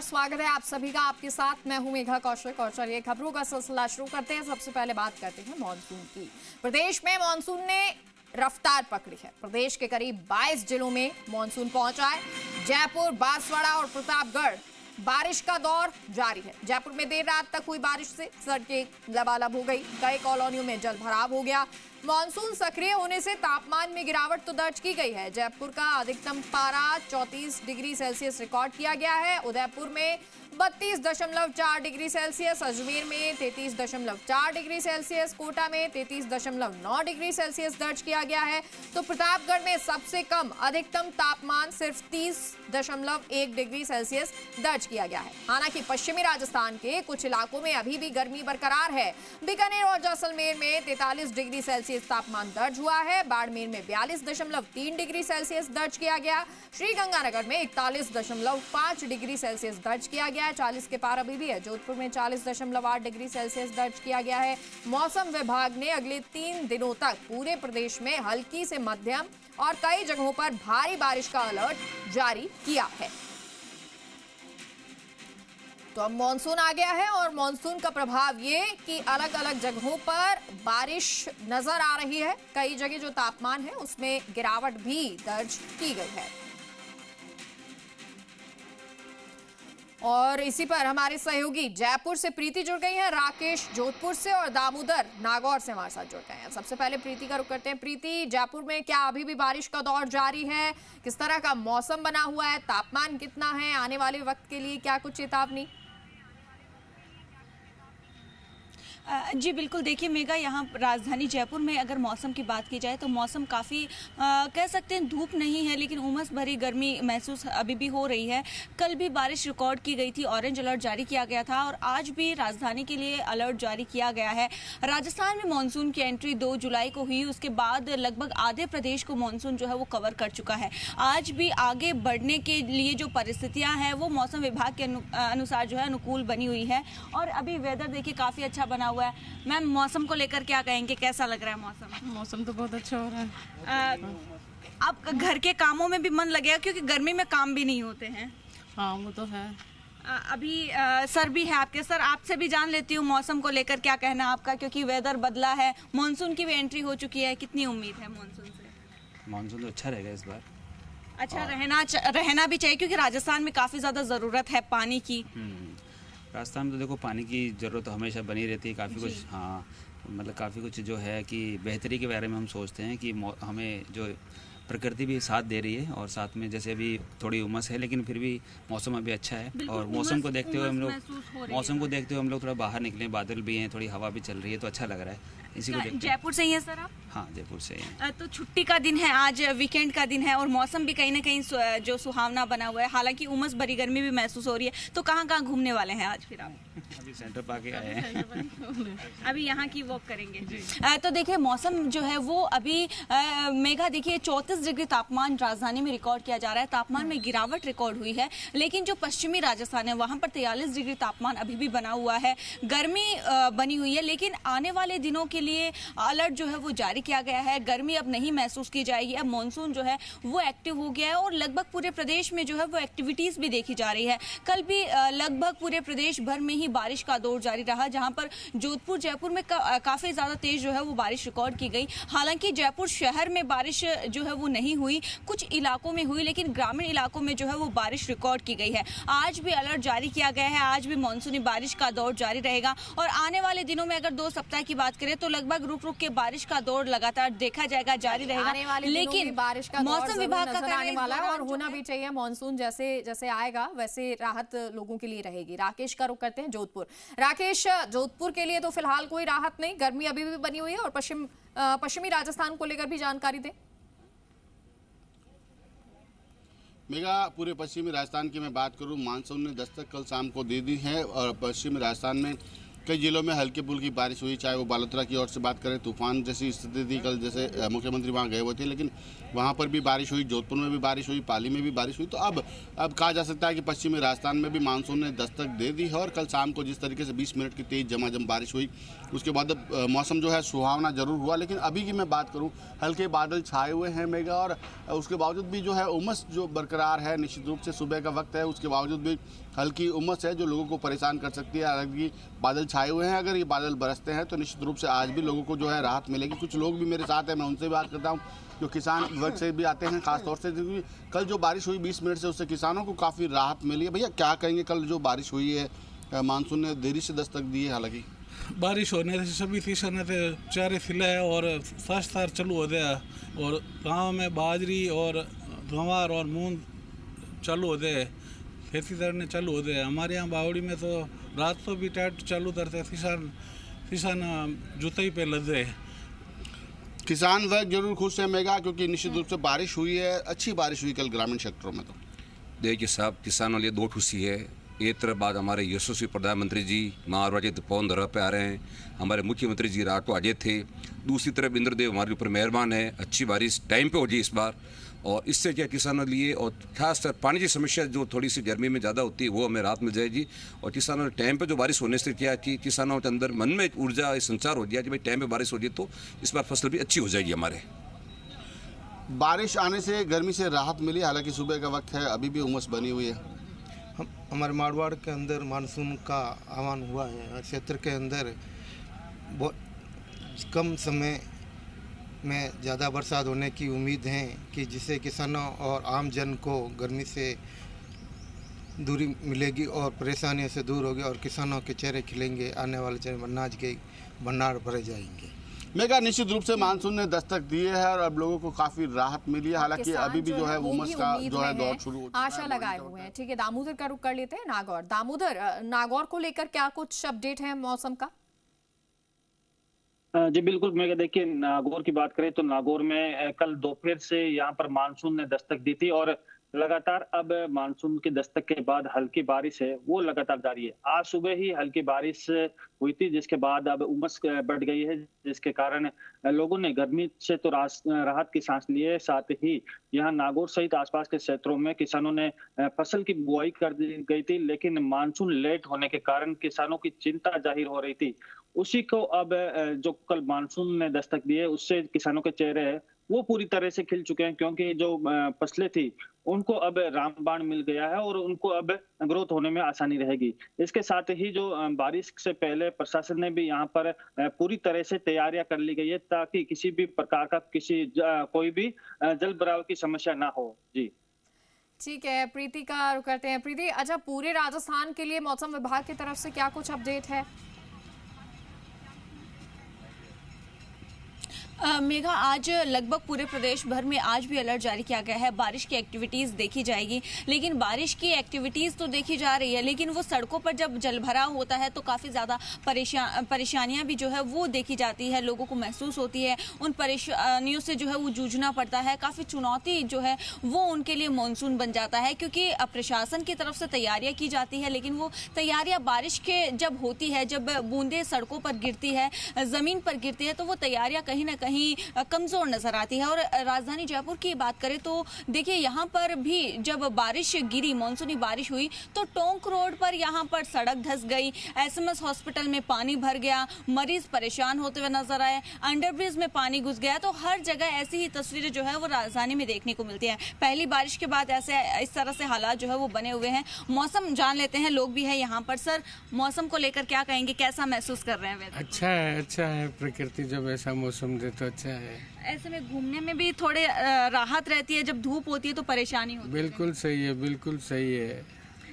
स्वागत है आप सभी का। आपके साथ मैं हूं मेघा कौशिक और चलिए खबरों का सिलसिला शुरू करते हैं। सबसे पहले बात करते हैं मॉनसून की। प्रदेश में मॉनसून ने रफ्तार पकड़ी है। प्रदेश के करीब 22 जिलों में मॉनसून पहुंचा है। जयपुर, बांसवाड़ा और प्रतापगढ़ बारिश का दौर जारी है। जयपुर में देर रात तक हुई बारिश से सड़कें लबालब हो गई, कई कॉलोनियों में जल भराव हो गया। मॉनसून सक्रिय होने से तापमान में गिरावट तो दर्ज की गई है। जयपुर का अधिकतम पारा 34 डिग्री सेल्सियस रिकॉर्ड किया गया है। उदयपुर में 32.4 डिग्री सेल्सियस, अजमेर में 33.4 डिग्री सेल्सियस, कोटा में 33.9 डिग्री सेल्सियस दर्ज किया गया है। तो प्रतापगढ़ में सबसे कम अधिकतम तापमान सिर्फ 30.1 डिग्री सेल्सियस दर्ज किया गया है। हालांकि पश्चिमी राजस्थान के कुछ इलाकों में अभी भी गर्मी बरकरार है। बीकानेर और जैसलमेर में 43 डिग्री सेल्सियस तापमान दर्ज हुआ है। बाड़मेर में 42.3 डिग्री सेल्सियस दर्ज किया गया। श्रीगंगानगर में 41.5 डिग्री सेल्सियस दर्ज किया गया है। 40 के पार अभी भी है। जोधपुर में 40.8 डिग्री सेल्सियस दर्ज किया गया है। मौसम विभाग ने अगले 3 दिनों तक पूरे प्रदेश में हल्की से मध्यम और कई जगहों पर भारी बारिश का अलर्ट जारी किया है। तो अब मॉनसून आ गया है और मॉनसून का प्रभाव ये कि अलग अलग जगहों पर बारिश नजर आ रही है। कई जगह जो तापमान है उसमें गिरावट भी दर्ज की गई है। और इसी पर हमारे सहयोगी जयपुर से प्रीति जुड़ गई हैं, राकेश जोधपुर से और दामोदर नागौर से हमारे साथ जुड़ गए हैं। सबसे पहले प्रीति का रुख करते हैं। प्रीति, जयपुर में क्या अभी भी बारिश का दौर जारी है? किस तरह का मौसम बना हुआ है? तापमान कितना है? आने वाले वक्त के लिए क्या कुछ चेतावनी? जी बिल्कुल, देखिए मेघा, यहाँ राजधानी जयपुर में अगर मौसम की बात की जाए तो मौसम काफ़ी कह सकते हैं धूप नहीं है, लेकिन उमस भरी गर्मी महसूस अभी भी हो रही है। कल भी बारिश रिकॉर्ड की गई थी, ऑरेंज अलर्ट जारी किया गया था और आज भी राजधानी के लिए अलर्ट जारी किया गया है। राजस्थान में मानसून की एंट्री 2 जुलाई को हुई, उसके बाद लगभग आधे प्रदेश को मानसून जो है वो कवर कर चुका है। आज भी आगे बढ़ने के लिए जो परिस्थितियाँ हैं वो मौसम विभाग के अनुसार जो है अनुकूल बनी हुई है। और अभी वेदर देखिए काफ़ी अच्छा बना हुआ है। मैम, मौसम को लेकर क्या कहेंगे, कैसा लग रहा है मौसम? मौसम तो बहुत अच्छा हो रहा है। आप घर के कामों में भी मन लगेगा क्योंकि गर्मी में काम भी नहीं होते हैं। हाँ, वो तो है। अभी सर भी है आपके। सर, आपसे भी जान लेती हूँ मौसम को लेकर क्या कहना है आपका, क्योंकि वेदर बदला है, मानसून की भी एंट्री हो चुकी है। कितनी उम्मीद है मानसून से? मानसून तो अच्छा रहेगा इस बार। अच्छा रहना भी चाहिए क्योंकि राजस्थान में काफ़ी ज़्यादा ज़रूरत है पानी की। राजस्थान में तो देखो पानी की ज़रूरत तो हमेशा बनी रहती है। काफ़ी कुछ, हाँ, मतलब काफ़ी कुछ जो है कि बेहतरी के बारे में हम सोचते हैं कि हमें जो प्रकृति भी साथ दे रही है और साथ में जैसे अभी थोड़ी उमस है लेकिन फिर भी मौसम अभी अच्छा है। और मौसम को देखते हुए हम लोग थोड़ा बाहर निकले, बादल भी हैं, थोड़ी हवा भी चल रही है तो अच्छा लग रहा है। इसी को देखते जयपुर से ही है सर आप? हाँ, जयपुर से ही है। तो छुट्टी का दिन है आज, वीकेंड का दिन है और मौसम भी कहीं ना कहीं जो सुहावना बना हुआ है। हालांकि उमस भरी गर्मी भी महसूस हो रही है। तो कहाँ कहाँ घूमने वाले हैं आज फिर आप? अभी सेंटर पार्क आए हैं। अभी यहाँ की वॉक करेंगे। तो देखिए मौसम जो है वो अभी मेघा, देखिए 34 डिग्री तापमान राजधानी में रिकॉर्ड किया जा रहा है। तापमान में गिरावट रिकॉर्ड हुई है, लेकिन जो पश्चिमी राजस्थान है वहाँ पर 43 डिग्री तापमान अभी भी बना हुआ है। गर्मी बनी हुई है, लेकिन आने वाले दिनों के लिए अलर्ट जो है वो जारी किया गया है। गर्मी अब नहीं महसूस की जाएगी। अब मानसून जो है वो एक्टिव हो गया है और लगभग पूरे प्रदेश में जो है वो एक्टिविटीज भी देखी जा रही है। कल भी लगभग पूरे प्रदेश भर में ही बारिश का दौर जारी रहा, जहां पर जोधपुर, जयपुर में काफी ज्यादा तेज जो है वो बारिश रिकॉर्ड की गई। हालांकि जयपुर शहर में बारिश जो है वो नहीं हुई, कुछ इलाकों में हुई, लेकिन ग्रामीण इलाकों में जो है वो बारिश रिकॉर्ड की गई है। आज भी अलर्ट जारी किया गया है। आज भी मानसूनी बारिश का दौर जारी रहेगा और आने वाले दिनों में अगर 2 सप्ताह की बात करें तो लगभग रुक रुक के बारिश का दौर लगातार देखा जाएगा, जारी रहेगा। लेकिन बारिश का मौसम विभाग का आने वाला है और होना भी चाहिए। मानसून जैसे जैसे आएगा वैसे राहत लोगों के लिए रहेगी। राकेश का रुख करते हैं जोधपुर। राकेश, जोधपुर के लिए तो फिलहाल कोई राहत नहीं, गर्मी अभी भी बनी हुई है और पश्चिमी राजस्थान को लेकर भी जानकारी दें। मेगा, पूरे पश्चिमी राजस्थान की मैं बात करूं, मानसून ने दस्तक कल शाम को दे दी है और पश्चिमी राजस्थान में कई जिलों में हल्की फुल्की बारिश हुई, चाहे वो बालोतरा की ओर से बात करें, तूफान जैसी स्थिति थी कल, जैसे मुख्यमंत्री वहाँ गए हुए थे, लेकिन वहाँ पर भी बारिश हुई, जोधपुर में भी बारिश हुई, पाली में भी बारिश हुई। तो अब कहा जा सकता है कि पश्चिमी राजस्थान में भी मानसून ने दस्तक दे दी है और कल शाम को जिस तरीके से 20 मिनट की तेज़ झमाझम बारिश हुई, उसके बाद मौसम जो है सुहावना जरूर हुआ। लेकिन अभी की मैं बात करूं, हल्के बादल छाए हुए हैं मेघा, और उसके बावजूद भी जो है उमस जो बरकरार है। निश्चित रूप से सुबह का वक्त है, उसके बावजूद भी हल्की उमस है जो लोगों को परेशान कर सकती है। हालांकि बादल छाए हुए हैं, अगर ये बादल बरसते हैं तो निश्चित रूप से आज भी लोगों को जो है राहत मिलेगी। कुछ लोग भी मेरे साथ हैं, मैं उनसे बात करता हूँ जो किसान वर्ग से भी आते हैं, खासतौर से क्योंकि कल जो बारिश हुई 20 मिनट से, उससे किसानों को काफ़ी राहत मिली है। भैया क्या कहेंगे, कल जो बारिश हुई है मानसून ने देरी से दस्तक दी है, हालांकि बारिश होने से सभी किसानों के चारे खिले है और फास्तार चालू हो गया और गांव में बाजरी और गंवार और मूंग चालू हो गए, खेती करने चालू हो गए। हमारे यहाँ बावड़ी में तो रात को भी टाइट चालू करते, किसान जुताई पे लग गए। किसान वर्ग जरूर खुश है मेघा, क्योंकि निश्चित रूप से बारिश हुई है, अच्छी बारिश हुई कल ग्रामीण क्षेत्रों में। तो देखिए साहब, किसानों लिए दो खुशी है। एक तरफ बाद हमारे यशस्वी प्रधानमंत्री जी महाराज पवन धरा पे आ रहे हैं, हमारे मुख्यमंत्री जी रात को आजे थे। दूसरी तरफ इंद्रदेव हमारे ऊपर मेहरबान है, अच्छी बारिश टाइम पे हो गई इस बार, और इससे क्या किसानों लिए और खासकर पानी की समस्या जो थोड़ी सी गर्मी में ज़्यादा होती है वो हमें राहत मिल जाएगी। और किसानों ने टाइम पे जो बारिश होने से क्या कि किसानों के अंदर मन में ऊर्जा संचार हो गया कि भाई टाइम पे बारिश हो जाए तो इस बार फसल भी अच्छी हो जाएगी। हमारे बारिश आने से गर्मी से राहत मिली, हालांकि सुबह का वक्त है, अभी भी उमस बनी हुई है। हमारे मारवाड़ के अंदर मानसून का आह्वान हुआ है। क्षेत्र के अंदर बहुत कम समय में ज़्यादा बरसात होने की उम्मीद है कि जिससे किसानों और आम जन को गर्मी से दूरी मिलेगी और परेशानियों से दूर होगी और किसानों के चेहरे खिलेंगे, आने वाले चेहरे अनाज के भंडार भरे जाएंगे। मेघा, निश्चित रूप से मानसून ने दस्तक दी है और अब लोगों को काफी राहत मिली है, हालांकि अभी भी जो है उमस का जो है दौर शुरू आशा लगाए हुए हैं। ठीक है, दामोदर का रुख कर लेते हैं नागौर। दामोदर, नागौर को लेकर क्या कुछ अपडेट है मौसम का? जी बिल्कुल मेघा, देखिए नागौर की बात करें तो नागौर में कल दोपहर से यहाँ पर मानसून ने दस्तक दी थी और लगातार अब मानसून की दस्तक के बाद हल्की बारिश है वो लगातार जारी है। आज सुबह ही हल्की बारिश हुई थी, जिसके बाद अब उमस बढ़ गई है, जिसके कारण लोगों ने गर्मी से तो राहत की सांस ली है। साथ ही यहाँ नागौर सहित आसपास के क्षेत्रों में किसानों ने फसल की बुआई कर दी गई थी, लेकिन मानसून लेट होने के कारण किसानों की चिंता जाहिर हो रही थी। उसी को अब जो कल मानसून ने दस्तक दी है उससे किसानों के चेहरे है वो पूरी तरह से खिल चुके हैं, क्योंकि जो फसलें थी उनको अब रामबाण मिल गया है और उनको अब ग्रोथ होने में आसानी रहेगी। इसके साथ ही जो बारिश से पहले प्रशासन ने भी यहाँ पर पूरी तरह से तैयारियां कर ली गई है ताकि किसी भी प्रकार का कोई भी जल भराव की समस्या ना हो। जी ठीक है, प्रीति का रुख करते हैं। प्रीति, अच्छा पूरे राजस्थान के लिए मौसम विभाग की तरफ से क्या कुछ अपडेट है? मेघा, आज लगभग पूरे प्रदेश भर में आज भी अलर्ट जारी किया गया है। बारिश की एक्टिविटीज़ देखी जाएगी, लेकिन बारिश की एक्टिविटीज़ तो देखी जा रही है, लेकिन वो सड़कों पर जब जलभराव होता है तो काफ़ी ज़्यादा परेशानियां भी जो है वो देखी जाती है, लोगों को महसूस होती है। उन परेशानियों से जो है वो जूझना पड़ता है। काफ़ी चुनौती जो है वो उनके लिए मानसून बन जाता है, क्योंकि प्रशासन की तरफ से तैयारियाँ की जाती है, लेकिन वो तैयारियाँ बारिश के जब होती है, जब बूंदें सड़कों पर गिरती है, ज़मीन पर गिरती है, तो वो तैयारियाँ कहीं ना कहीं कमजोर नजर आती है। और राजधानी जयपुर की बात करें तो देखिए यहाँ पर भी जब बारिश गिरी, मानसूनी बारिश हुई, तो टोंक रोड पर यहाँ पर सड़क धंस गई, एसएमएस हॉस्पिटल में पानी भर गया, मरीज परेशान होते हुए नजर आए, अंडरब्रिज में पानी घुस गया। तो हर जगह ऐसी ही तस्वीरें जो है वो राजधानी में देखने को मिलती है। पहली बारिश के बाद इस तरह से हालात जो है वो बने हुए हैं। मौसम जान लेते हैं, लोग भी है यहाँ पर। सर, मौसम को लेकर क्या कहेंगे, कैसा महसूस कर रहे हैं? अच्छा है, प्रकृति जब ऐसा मौसम दे तो अच्छा है। ऐसे में घूमने में भी थोड़े राहत रहती है, जब धूप होती है तो परेशानी होती है। बिल्कुल सही है।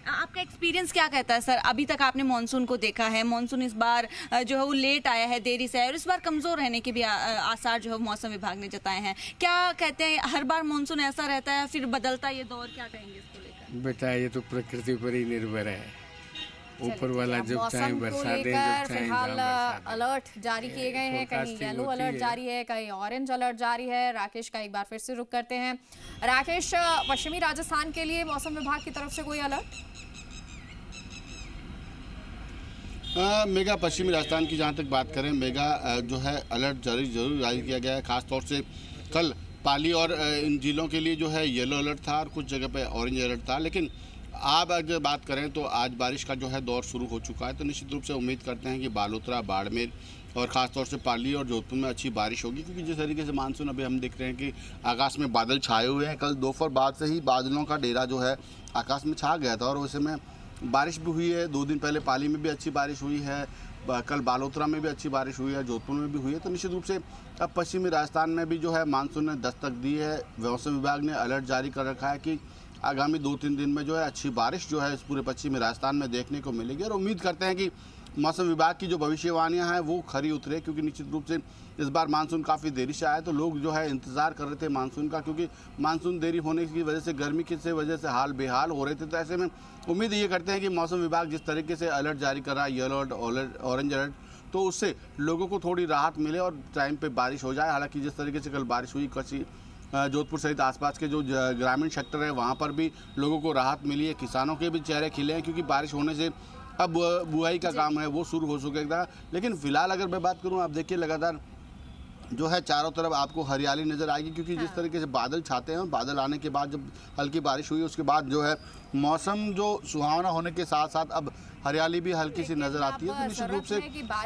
आपका एक्सपीरियंस क्या कहता है सर? अभी तक आपने मानसून को देखा है, मानसून इस बार जो है वो लेट आया है, देरी से आया, और इस बार कमजोर रहने के भी आसार जो है मौसम विभाग ने जताए हैं। क्या कहते हैं, हर बार मानसून ऐसा रहता है फिर बदलता ये दौर, क्या कहेंगे इसको लेकर? बेटा ये तो प्रकृति पर ही निर्भर है, ऊपर वाला जब चाहे बरसा दे, फिलहाल अलर्ट जारी किए गए हैं, कहीं येलो अलर्ट जारी है, कहीं ऑरेंज अलर्ट जारी है। राकेश का एक बार फिर से रुख करते हैं। राकेश, पश्चिमी राजस्थान के लिए मौसम विभाग की तरफ से कोई अलर्ट? मेगा पश्चिमी राजस्थान की जहां तक बात करें, मेगा जो है अलर्ट जरूर जारी किया गया है। खासतौर से कल पाली और इन जिलों के लिए जो है येलो अलर्ट था और कुछ जगह पे ऑरेंज अलर्ट था। लेकिन आप अगर बात करें तो आज बारिश का जो है दौर शुरू हो चुका है, तो निश्चित रूप से उम्मीद करते हैं कि बालोतरा, बाड़मेर और ख़ासतौर से पाली और जोधपुर में अच्छी बारिश होगी, क्योंकि जिस तरीके से मानसून अभी हम देख रहे हैं कि आकाश में बादल छाए हुए हैं। कल दोपहर बाद से ही बादलों का डेरा जो है आकाश में छा गया था और उस समय बारिश भी हुई है। 2 दिन पहले पाली में भी अच्छी बारिश हुई है, कल बालोतरा में भी अच्छी बारिश हुई है, जोधपुर में भी हुई है। तो निश्चित रूप से अब पश्चिमी राजस्थान में भी जो है मानसून ने दस्तक दी है। मौसम विभाग ने अलर्ट जारी कर रखा है कि आगामी 2-3 दिन में जो है अच्छी बारिश जो है इस पूरे पश्चिमी राजस्थान में देखने को मिलेगी और उम्मीद करते हैं कि मौसम विभाग की जो भविष्यवाणियां हैं वो खरी उतरे, क्योंकि निश्चित रूप से इस बार मानसून काफ़ी देरी से आया, तो लोग जो है इंतज़ार कर रहे थे मानसून का, क्योंकि मानसून देरी होने की वजह से गर्मी की वजह से हाल बेहाल हो रहे थे। तो ऐसे में उम्मीद ये करते हैं कि मौसम विभाग जिस तरीके से अलर्ट जारी कर रहा है, येलो अलर्ट, ऑरेंज अलर्ट, तो उससे लोगों को थोड़ी राहत मिले और टाइम पे बारिश हो जाए। हालांकि जिस तरीके से कल बारिश हुई, कच्ची जोधपुर सहित आसपास के जो ग्रामीण सेक्टर है वहाँ पर भी लोगों को राहत मिली है, किसानों के भी चेहरे खिले हैं, क्योंकि बारिश होने से अब बुआई का काम है वो शुरू हो सकेगा। लेकिन फिलहाल अगर मैं बात करूँ, आप देखिए लगातार जो है चारों तरफ आपको हरियाली नज़र आएगी, क्योंकि जिस तरीके से बादल छाते हैं, बादल आने के बाद जब हल्की बारिश हुई उसके बाद जो है मौसम जो सुहावना होने के साथ साथ अब हरियाली भी हल्की सी नजर आती है। तो निश्चित रूप से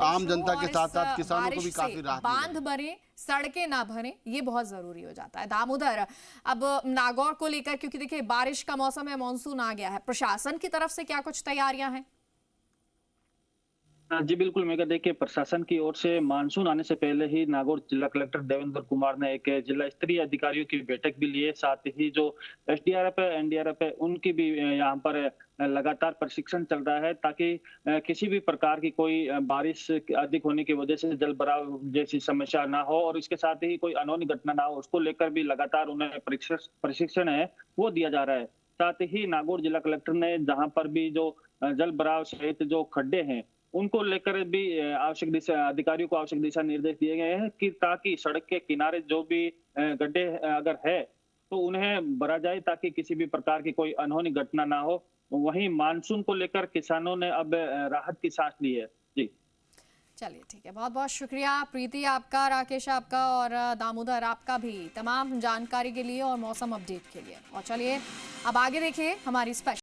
आम जनता के साथ साथ किसानों को भी काफी राहत, बांध बने, सड़कें ना भरे, ये बहुत जरूरी हो जाता है। दामोदर, अब नागौर को लेकर, क्योंकि देखिए बारिश का मौसम है, मानसून आ गया है, प्रशासन की तरफ से क्या कुछ तैयारियां हैं? जी बिल्कुल मेगा, देखिए प्रशासन की ओर से मानसून आने से पहले ही नागौर जिला कलेक्टर देवेंद्र कुमार ने एक जिला स्तरीय अधिकारियों की बैठक भी ली है। साथ ही जो एसडीआरएफ है, एनडीआरएफ है, उनकी भी यहाँ पर लगातार प्रशिक्षण चल रहा है, ताकि किसी भी प्रकार की कोई बारिश अधिक होने की वजह से जल भराव जैसी समस्या ना हो और इसके साथ ही कोई अनहोनी घटना ना हो, उसको लेकर भी लगातार उन्हें प्रशिक्षण है वो दिया जा रहा है। साथ ही नागौर जिला कलेक्टर ने जहाँ पर भी जो जल भराव सहित जो खड्डे हैं उनको लेकर भी आवश्यक अधिकारियों को आवश्यक दिशा निर्देश दिए गए हैं कि ताकि सड़क के किनारे जो भी गड्ढे अगर है तो उन्हें भरा जाए, ताकि किसी भी प्रकार की कोई अनहोनी घटना ना हो। वहीं मानसून को लेकर किसानों ने अब राहत की सांस ली है। जी चलिए ठीक है, बहुत बहुत शुक्रिया प्रीति आपका, राकेश आपका और दामोदर आपका भी तमाम जानकारी के लिए और मौसम अपडेट के लिए। और चलिए अब आगे देखिए हमारी स्पेशल